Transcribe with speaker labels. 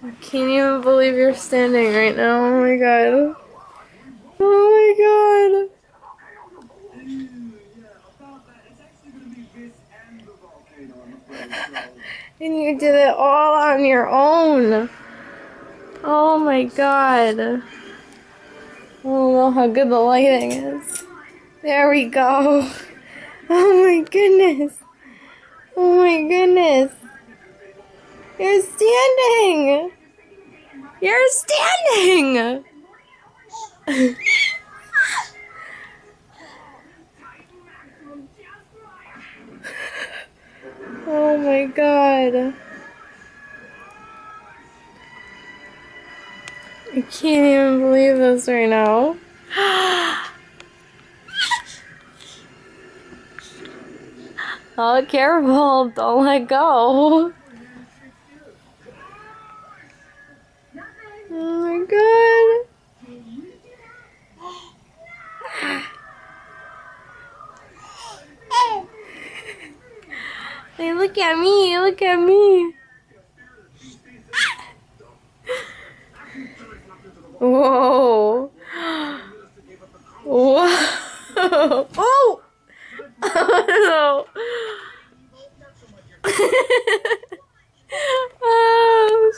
Speaker 1: I can't even believe you're standing right now. Oh my god. Oh my god. And you did it all on your own. Oh my god. I don't know how good the lighting is. There we go. Oh my goodness. Oh my goodness. You're standing. You're standing. Oh my god. I can't even believe this right now. Oh, careful. Don't let go. Oh my god. Hey, look at me. Look at me. Whoa. Whoa. Oh! Oh no. Oh,